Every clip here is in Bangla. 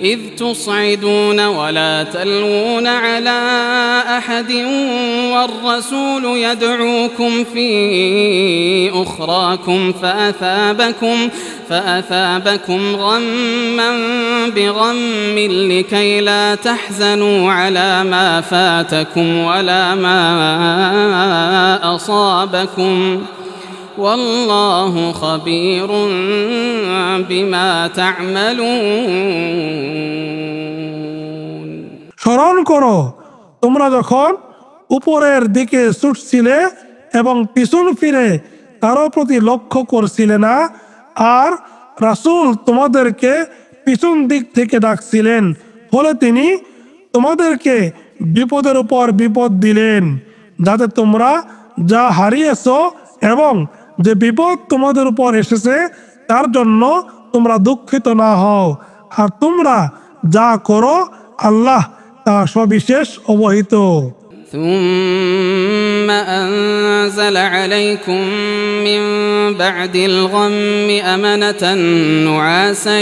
إذ تصعدون ولا تلوون على أحد والرسول يدعوكم في أخراكم فأثابكم غما بغم لكي لا تحزنوا على ما فاتكم ولا ما أصابكم والله خبير بما تعملون স্মরণ করো তোমরা যখন উপরের দিকে ছুটছিলে এবং পিছন ফিরে কারো প্রতি লক্ষ্য করছিলে না, আর রাসূল তোমাদেরকে পিছন দিক থেকে ডাকছিলেন, ফলে তিনি তোমাদেরকে বিপদের উপর বিপদ দিলেন, যাতে তোমরা যা হারিয়েছো এবং যে বিপদ তোমাদের উপর এসেছে তার জন্য তোমরা দুঃখিত না হও। আর তোমরা যা করো আল্লাহ তা সবিশেষ অবহিত। ثم أنزل عليكم من بعد الغم أمنة نعاسا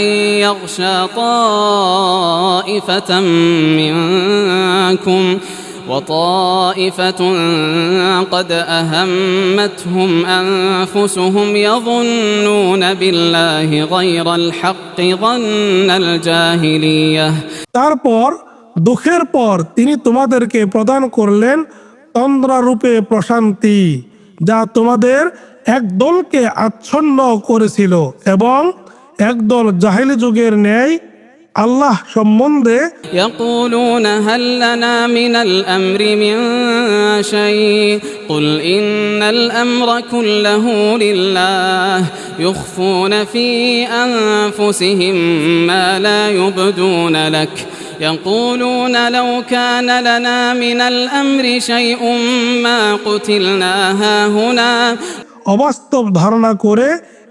يغشى طائفة منكم وطائفة قد أهمتهم أنفسهم يظنون بالله غير الحق ظن الجاهلية তারপর দুঃখের পর তিনি তোমাদেরকে প্রদান করলেন তন্দ্রারূপে প্রশান্তি, যা তোমাদের একদলকে আচ্ছন্ন করেছিল এবং একদল জাহেলি যুগের ন্যায় আল্লাহ সম্বন্ধে يقولون هل لنا من الأمر من شيء قل إن الأمر كله لله يخفون في أنفسهم ما لا يبدون لك يقولون لو كان لنا من الأمر شيء ما قتلنا هاهنا অবাস্তব ধারণা করে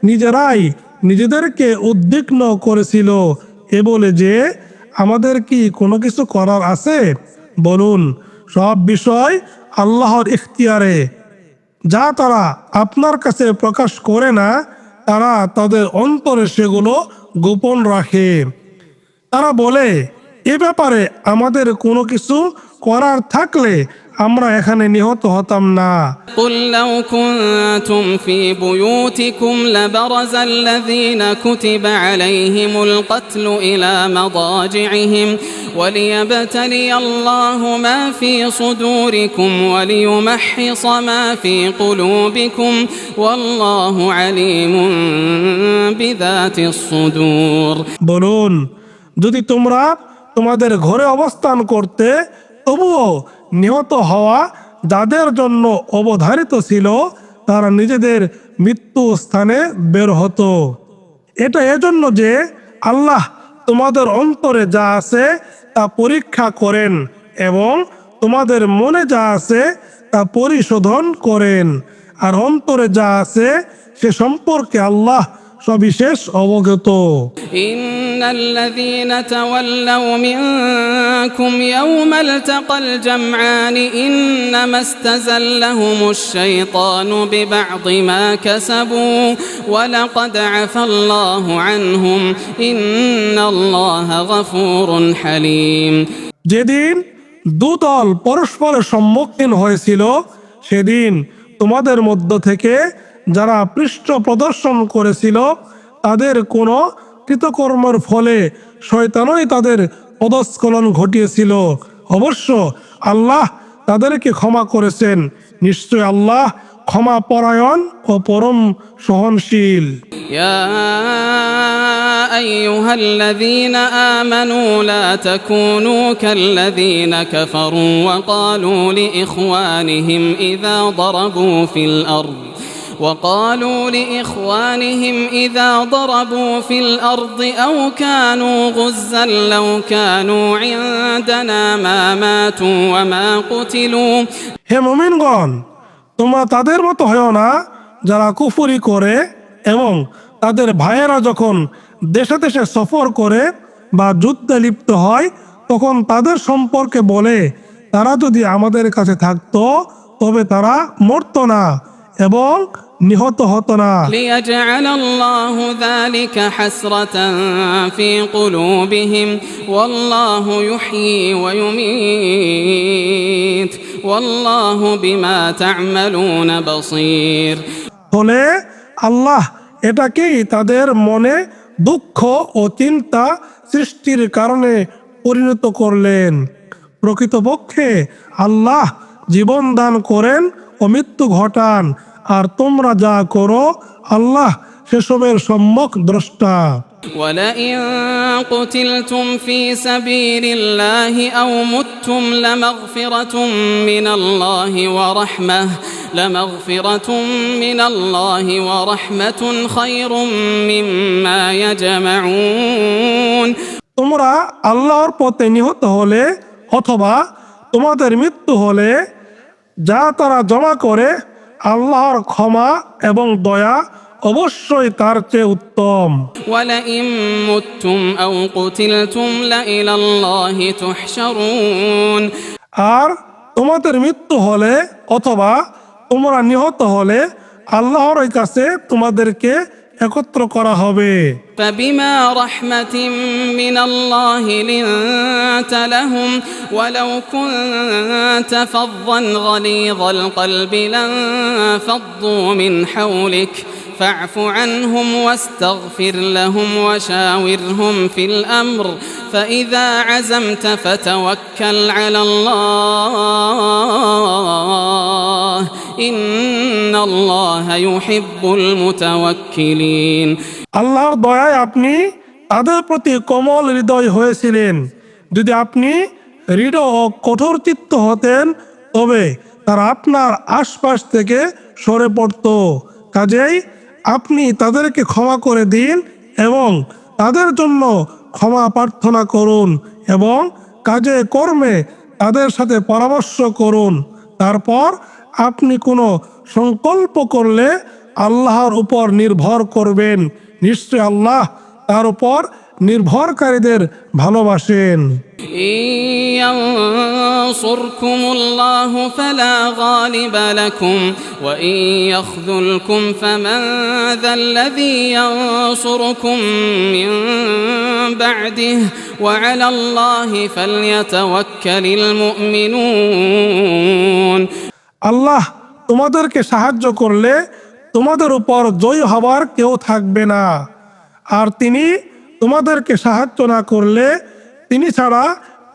নিজেরাই নিজেদেরকে উদ্বিগ্ন করেছিল এ বলে যে আমাদের কি কোনো কিছু করার আছে। বলুন, সব বিষয় আল্লাহর ইখতিয়ারে। যা তারা আপনার কাছে প্রকাশ করে না, তারা তাদের অন্তরে সেগুলো গোপন রাখে। তারা বলে, এ ব্যাপারে আমাদের কোনো কিছু করার থাকলে আমরা এখানে নিহত হতাম না। قل لو كنتم في بيوتكم لبرز الذين كتب عليهم القتل إلى مضاجعهم وليبتلي الله ما في صدوركم وليمحص ما في قلوبكم والله عليم بذات الصدور বলুন, যদি তোমরা তোমাদের ঘরে অবস্থান করতে তবুও নিহত হওয়া যাদের জন্য অবধারিত ছিল তারা নিজেদের মৃত্যু স্থানে বের হতো। এটা এজন্য যে আল্লাহ তোমাদের অন্তরে যা আছে তা পরীক্ষা করেন এবং তোমাদের মনে যা আছে তা পরিশোধন করেন, আর অন্তরে যা আছে সে সম্পর্কে আল্লাহ সবিশেষ অবগত। إن الذين تولوا منكم يوم التقى الجمعان إنما استزلهم الشيطان ببعض ما كسبوا ولقد عفى الله عنهم إن الله غفور حليم যেদিন দুদল পরস্পরের সম্মুখীন হয়েছিল সেদিন তোমাদের মধ্য থেকে যারা পৃষ্ঠ প্রদর্শন করেছিল তাদের কোনো কৃতকর্মের ফলে শয়তানই তাদের পদস্খলন ঘটিয়েছিল। অবশ্য আল্লাহ তাদেরকে ক্ষমা করেছেন, নিশ্চয় আল্লাহ ক্ষমা পরায়ণ ও পরম সহনশীল। يا أيها الذين آمنوا لا تكونوا كالذين كفروا وقالوا لإخوانهم إذا ضربوا في الأرض أو كانوا غزا لو كانوا عندنا ما ماتوا وما قتلوا হে মুমিনগণ, তোমরা তাদের মতো হও না যারা কুফরি করে এবং তাদের ভাইয়েরা যখন দেশে দেশে সফর করে বা যুদ্ধে লিপ্ত হয় তখন তাদের সম্পর্কে বলে, তারা যদি আমাদের কাছে থাকতো তবে তারা মরতো না এবং নিহত হতো না। ليجعل الله ذلك حسرة في قلوبهم والله يحيي ويميت والله بما تعملون بصير। ফলে আল্লাহ এটাকেই তাদের মনে দুঃখ ও চিন্তা সৃষ্টির কারণে পরিণত করলেন। প্রকৃতপক্ষে আল্লাহ জীবন দান করেন ও মৃত্যু ঘটান, আর তোমরা যা করো আল্লাহ সেসবের সম্যক দ্রষ্টা। ولئن قتلتم في سبيل الله أو متم لمغفرة من الله ورحمة خير مما يجمعون। তোমরা আল্লাহর পথে নিহত হলে অথবা তোমাদের মৃত্যু হলে যা তারা জমা করে আল্লাহর ক্ষমা এবং দয়া অবশ্যই তার চেয়ে উত্তম। ولئن متم أو قتلتم لإلى الله تحشرون। আর তোমাদের মৃত্যু হলে অথবা তোমরা নিহত হলে আল্লাহর কাছে তোমাদেরকে একত্র করা হবে। فبما رحمة من الله لنت لهم ولو كنت فظا غليظ القلب لانفضوا من حولك فاعف عنهم واستغفر لهم وشاورهم في الأمر فإذا عزمت فتوكل على الله إن الله يحب المتوكلين। আল্লাহর দয়ায় আপনি তাদের প্রতি কোমল হৃদয় হয়েছিলেন। যদি আপনি দৃঢ় ও কঠোর চিত্ত হতেন তবে তারা আপনার আশপাশ থেকে সরে পড়ত। কাজেই আপনি তাদেরকে ক্ষমা করে দিন এবং তাদের জন্য ক্ষমা প্রার্থনা করুন এবং কাজে কর্মে তাদের সাথে পরামর্শ করুন। তারপর আপনি কোনো সংকল্প করলে আল্লাহর উপর নির্ভর করবেন। নিশ্চয় আল্লাহ তার উপর নির্ভরকারীদের ভালোবাসেন। إن ينصركم الله فلا غالب لكم وإن يخذلكم فمن ذا الذي ينصركم من بعده وعلى الله فليتوكل المؤمنون। আল্লাহ তোমাদেরকে সাহায্য করলে তোমাদের উপর জয় হবার কেউ থাকবে না, আর তিনি তোমাদেরকে সাহায্য না করলে তিনি ছাড়া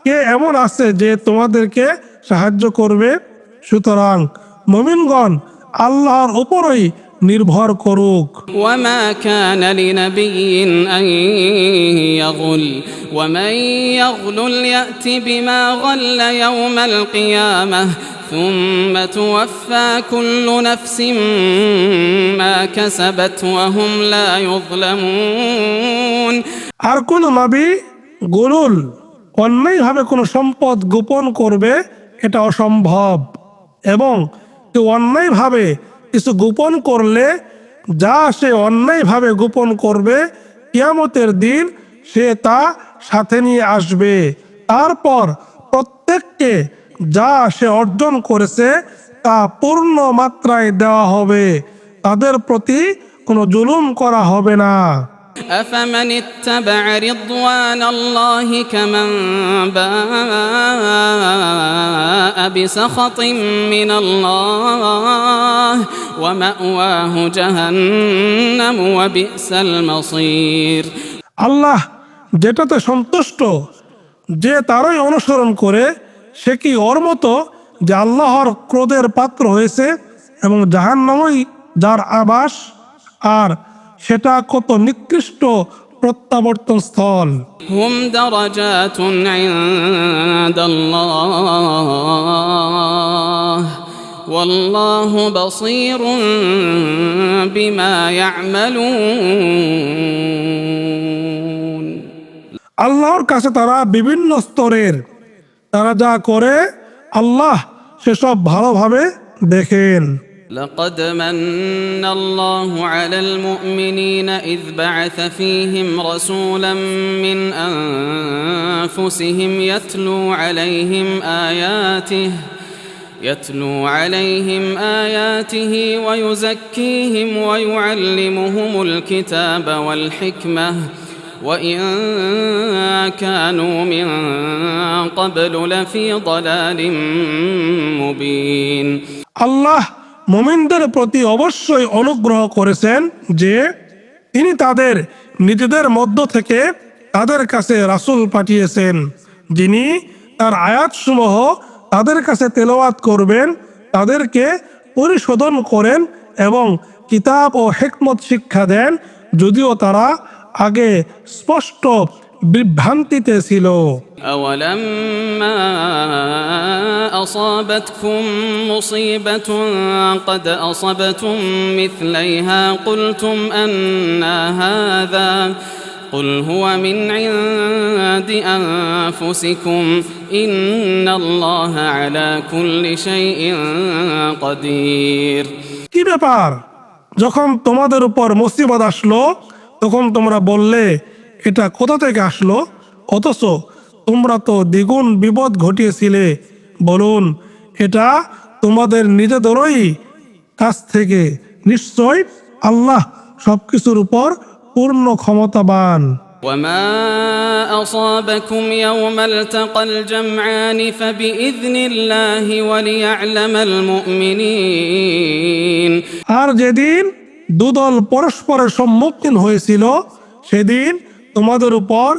কে এমন আছে যে তোমাদেরকে সাহায্য করবে। সুতরাং মুমিনগণ আল্লাহর উপরই নির্ভর করুক। وما كان لنبي أن يغل ومن يغل يأت بما غل يوم القيامة ثم توفى كل نفس ما كسبت وهم لا يظلمون। আর কোন নবী গুলুল অন্যায়ভাবে কোনো সম্পদ গোপন করবে এটা অসম্ভব, এবং কেউ অন্যায়ভাবে কিছু গোপন করলে যা সে অন্যায়ভাবে গোপন করবে কিয়ামতের দিন সে তা সাথে নিয়ে আসবে। তারপর প্রত্যেককে যা সে অর্জন করেছে তা পূর্ণ মাত্রায় দেওয়া হবে, তাদের প্রতি কোনো জুলুম করা হবে না। أفمن اتبع رضوان الله كمن باء بسخط من الله ومأواه جهنم وبئس المصير। আল্লাহ যেটাতে সন্তুষ্ট যে তারই অনুসরণ করে সে কি ওর মতো যে আল্লাহর ক্রোধের পাত্র হয়েছে এবং জাহান্নামই যার আবাস, আর সেটা কত নিকৃষ্ট প্রত্যাবর্তন স্থল। হুম দারাজাতুন ইনদাল্লাহ ওয়াল্লাহু বাসীরুন বিমা ইয়ামালুন। আল্লাহর কাছে তারা বিভিন্ন স্তরের, তারা যা করে আল্লাহ সেসব ভালোভাবে দেখেন। لقد من الله على المؤمنين إذ بعث فيهم رسولا من أنفسهم يتلو عليهم آياته ويزكيهم ويعلمهم الكتاب والحكمة وإن كانوا من قبل لفي ضلال مبين আল্লাহ মুমিনদের প্রতি অবশ্যই অনুগ্রহ করেছেন যে তিনি তাদের নিজেদের মধ্য থেকে তাদের কাছে রাসূল পাঠিয়েছেন, যিনি তার আয়াতসমূহ তাদের কাছে তেলাওয়াত করবেন, তাদেরকে পরিশোধন করেন এবং কিতাব ও হিকমত শিক্ষা দেন, যদিও তারা আগে স্পষ্ট বিভ্রান্তিতে ছিল। أولما أصابتكم مصيبة قد أصبتم مثليها قلتم أنى هذا قل هو من عند أنفسكم إن الله على كل شيء قدير কি ব্যাপার, যখন তোমাদের উপর মুসিবত আসলো তখন তোমরা বললে এটা কোথা থেকে আসলো, অথচ তোমরা তো দ্বিগুণ বিপদ ঘটিয়েছিলে। বলুন, এটা তোমাদের নিজেদেরই কাছ থেকে, নিশ্চয় আল্লাহ সবকিছুর উপর পূর্ণ ক্ষমতাবান। وما أصابكم يوم التقى الجمعان فبإذن الله وليعلم المؤمنين আর যেদিন দুদল পরস্পরের সম্মুখীন হয়েছিল সেদিন তোমাদের উপর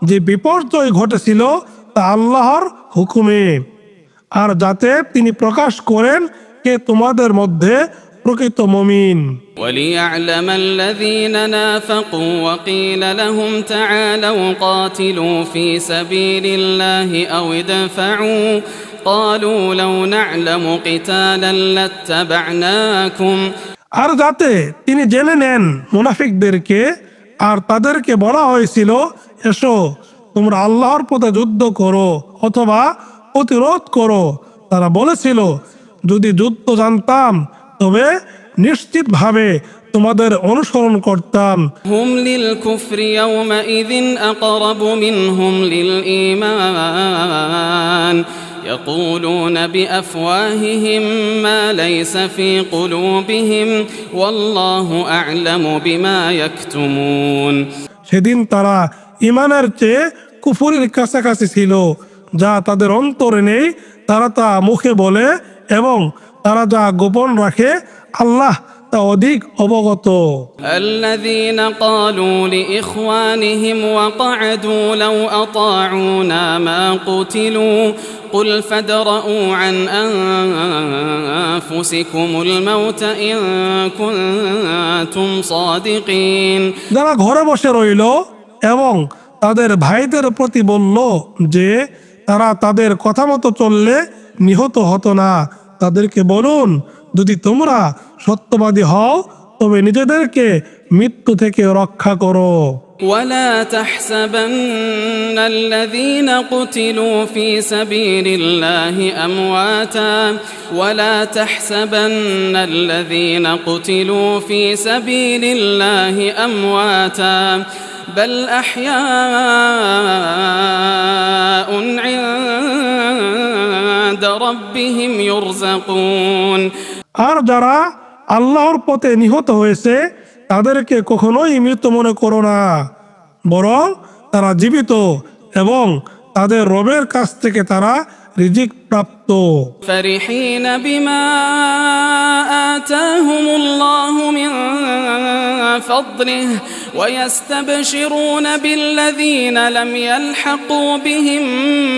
যে বিপর্যয় ঘটেছিল তা আল্লাহর হুকুমে, আর যাতে তিনি প্রকাশ করেন কে তোমাদের মধ্যে প্রকৃত মুমিন। وليعلم الذين نافقوا وقيل لهم تعالوا قاتلوا في سبيل الله أو ادفعوا قالوا لو نعلم قتالا لاتبعناكم আর যাতে তিনি জেনে নেন মুনাফিকদেরকে, আর তাদেরকে বলা হয়েছিল এসো তোমরা আল্লাহর পথে যুদ্ধ করো অথবা প্রতিরোধ করো, তারা বলেছিল যদি যুদ্ধ জানতাম তবে নিশ্চিতভাবে তোমাদের অনুসরণ করতাম। هم للكفر يومئذ أقرب منهم للإيمان يقولون بأفواههم ما ليس في قلوبهم والله أعلم بما يكتمون সেদিন তারা ঈমানের চেয়ে কুফরের কাছাকাছি ছিল, যা তাদের অন্তরে নেই তারা তা মুখে বলে এবং তারা যা গোপন রাখে আল্লাহ তা অধিক অবগত। الذين قالوا لإخوانهم وقعدوا لو أطاعونا ما قتلوا قل فادرءوا عن أنفسكم الموت إن كنتم صادقين যারা ঘরে বসে রইল এবং তাদের ভাইদের প্রতি বলল যে তারা তাদের কথা মতো চললে নিহত হতো না, তাদেরকে বলুন যদি তোমরা সত্যবাদী হও তবে নিজেদেরকে মৃত্যু থেকে রক্ষা করো। ولا تحسبن الذين قتلوا في سبيل الله أمواتا ولا تحسبن الذين قتلوا في سبيل الله أمواتا بل أحياء عند ربهم يرزقون আর যারা আল্লাহর পথে নিহত হয়েছে তাদেরকে কখনোই মৃত মনে করো না, বরং তারা জীবিত এবং তাদের রবের কাছ থেকে তারা রিজিক প্রাপ্ত। فرحين بما آتاهم الله من فضله ويستبشرون بالذين لم يلحقوا بهم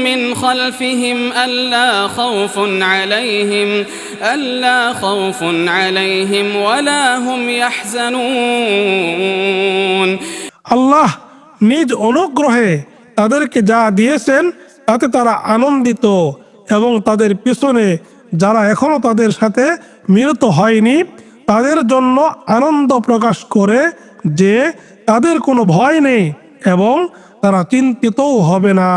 من خلفهم ألا خوف عليهم ولا هم يحزنون আল্লাহ নিজ অনুগ্রহে তাদেরকে যা দিয়েছেন তাতে তারা আনন্দিত এবং তাদের পিছনে যারা এখনো তাদের সাথে মিলিত হয়নি তাদের জন্য আনন্দ প্রকাশ করে যে তাদের কোনো ভয় নেই এবং তারা চিন্তিতও হবে না।